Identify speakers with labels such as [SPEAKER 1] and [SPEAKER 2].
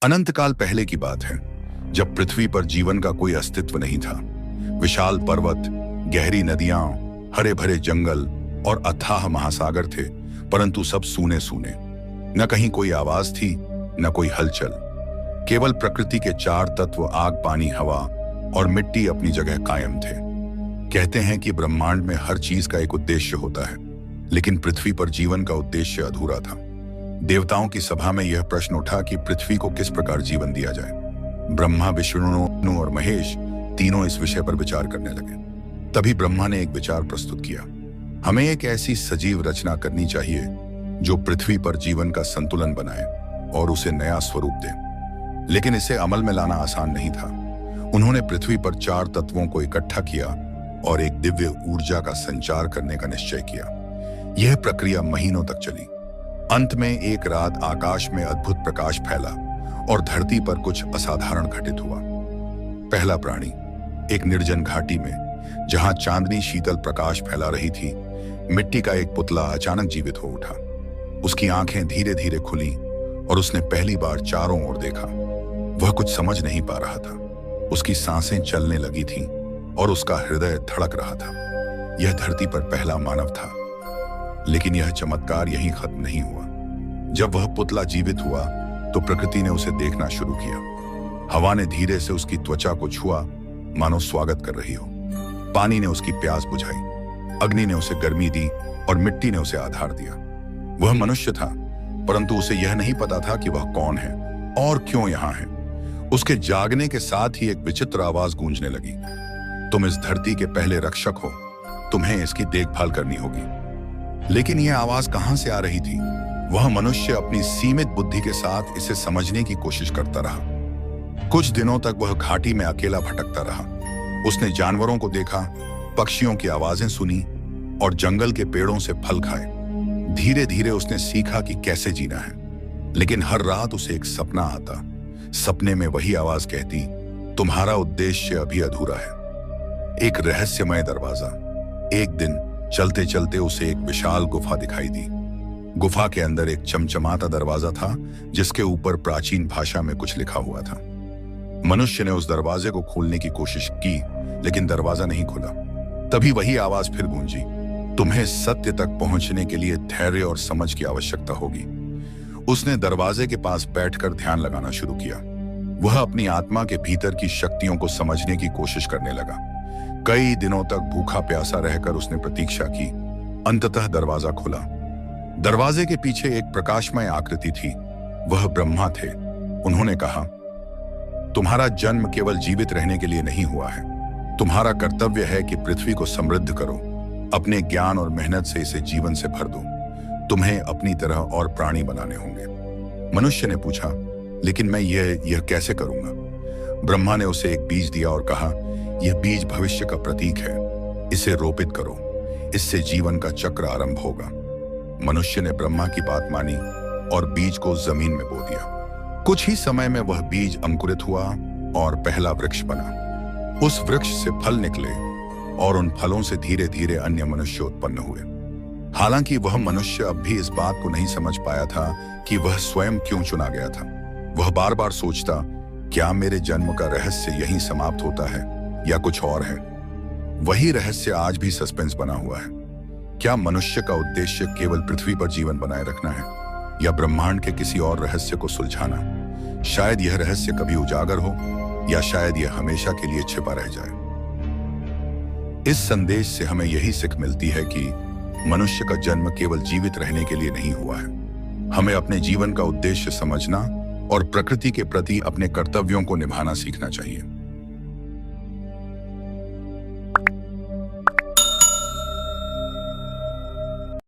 [SPEAKER 1] अनंत काल पहले की बात है, जब पृथ्वी पर जीवन का कोई अस्तित्व नहीं था। विशाल पर्वत, गहरी नदियां, हरे भरे जंगल और अथाह महासागर थे, परंतु सब सूने सूने। न कहीं कोई आवाज थी, न कोई हलचल। केवल प्रकृति के चार तत्व आग, पानी, हवा और मिट्टी अपनी जगह कायम थे। कहते हैं कि ब्रह्मांड में हर चीज का एक उद्देश्य होता है, लेकिन पृथ्वी पर जीवन का उद्देश्य अधूरा था। देवताओं की सभा में यह प्रश्न उठा कि पृथ्वी को किस प्रकार जीवन दिया जाए। ब्रह्मा, विष्णु और महेश तीनों इस विषय पर विचार करने लगे। तभी ब्रह्मा ने एक विचार प्रस्तुत किया। हमें एक ऐसी सजीव रचना करनी चाहिए जो पृथ्वी पर जीवन का संतुलन बनाए और उसे नया स्वरूप दे। लेकिन इसे अमल में लाना आसान नहीं था। उन्होंने पृथ्वी पर चार तत्वों को इकट्ठा किया और एक दिव्य ऊर्जा का संचार करने का निश्चय किया। यह प्रक्रिया महीनों तक चली। अंत में एक रात आकाश में अद्भुत प्रकाश फैला और धरती पर कुछ असाधारण घटित हुआ। पहला प्राणी, एक निर्जन घाटी में जहां चांदनी शीतल प्रकाश फैला रही थी, मिट्टी का एक पुतला अचानक जीवित हो उठा। उसकी आंखें धीरे धीरे खुली और उसने पहली बार चारों ओर देखा। वह कुछ समझ नहीं पा रहा था। उसकी सांसें चलने लगी थीं और उसका हृदय धड़क रहा था। यह धरती पर पहला मानव था। लेकिन यह चमत्कार यहीं खत्म नहीं हुआ। जब वह पुतला जीवित हुआ तो प्रकृति ने उसे देखना शुरू किया। हवा ने धीरे से उसकी त्वचा को छुआ, मानो स्वागत कर रही हो। पानी ने उसकी प्यास बुझाई, अग्नि ने उसे गर्मी दी और मिट्टी ने उसे आधार दिया। वह मनुष्य था, परंतु उसे यह नहीं पता था कि वह कौन है और क्यों यहाँ है। उसके जागने के साथ ही एक विचित्र आवाज गूंजने लगी। तुम इस धरती के पहले रक्षक हो, तुम्हें इसकी देखभाल करनी होगी। लेकिन यह आवाज कहां से आ रही थी? वह मनुष्य अपनी सीमित बुद्धि के साथ इसे समझने की कोशिश करता रहा। कुछ दिनों तक वह घाटी में अकेला भटकता रहा। उसने जानवरों को देखा, पक्षियों की आवाजें सुनी और जंगल के पेड़ों से फल खाए। धीरे धीरे उसने सीखा कि कैसे जीना है। लेकिन हर रात उसे एक सपना आता। सपने में वही आवाज कहती, तुम्हारा उद्देश्य अभी अधूरा है। एक रहस्यमय दरवाजा। एक दिन चलते चलते उसे एक विशाल गुफा दिखाई दी। गुफा के अंदर एक चमचमाता दरवाजा था, जिसके ऊपर प्राचीन भाषा में कुछ लिखा हुआ था। मनुष्य ने उस दरवाजे को खोलने की कोशिश की, लेकिन दरवाजा नहीं खुला। तभी वही आवाज फिर गूंजी, तुम्हें सत्य तक पहुंचने के लिए धैर्य और समझ की आवश्यकता होगी। उसने दरवाजे के पास बैठकर ध्यान लगाना शुरू किया। वह अपनी आत्मा के भीतर की शक्तियों को समझने की कोशिश करने लगा। कई दिनों तक भूखा प्यासा रहकर उसने प्रतीक्षा की। अंततः दरवाजा खुला। दरवाजे के पीछे एक प्रकाशमय आकृति थी। वह ब्रह्मा थे। उन्होंने कहा, तुम्हारा जन्म केवल जीवित रहने के लिए नहीं हुआ है। तुम्हारा कर्तव्य है कि पृथ्वी को समृद्ध करो। अपने ज्ञान और मेहनत से इसे जीवन से भर दो। तुम्हें अपनी तरह और प्राणी बनाने होंगे। मनुष्य ने पूछा, लेकिन मैं यह कैसे करूंगा? ब्रह्मा ने उसे एक बीज दिया और कहा, यह बीज भविष्य का प्रतीक है। इसे रोपित करो। इससे जीवन का चक्र आरंभ होगा। मनुष्य ने ब्रह्मा की बात मानी और बीज को जमीन में बो दिया। कुछ ही समय में वह बीज अंकुरित हुआ और पहला वृक्ष बना। उस वृक्ष से फल निकले और उन फलों से धीरे धीरे अन्य मनुष्य उत्पन्न हुए। हालांकि वह मनुष्य अब भी इस बात को नहीं समझ पाया था कि वह स्वयं क्यों चुना गया था। वह बार बार सोचता, क्या मेरे जन्म का रहस्य यहीं समाप्त होता है या कुछ और है? वही रहस्य आज भी सस्पेंस बना हुआ है। क्या मनुष्य का उद्देश्य केवल पृथ्वी पर जीवन बनाए रखना है या ब्रह्मांड के किसी और रहस्य को सुलझाना? शायद यह रहस्य कभी उजागर हो या शायद यह हमेशा के लिए छिपा रह जाए। इस संदेश से हमें यही सीख मिलती है कि मनुष्य का जन्म केवल जीवित रहने के लिए नहीं हुआ है। हमें अपने जीवन का उद्देश्य समझना और प्रकृति के प्रति अपने कर्तव्यों को निभाना सीखना चाहिए।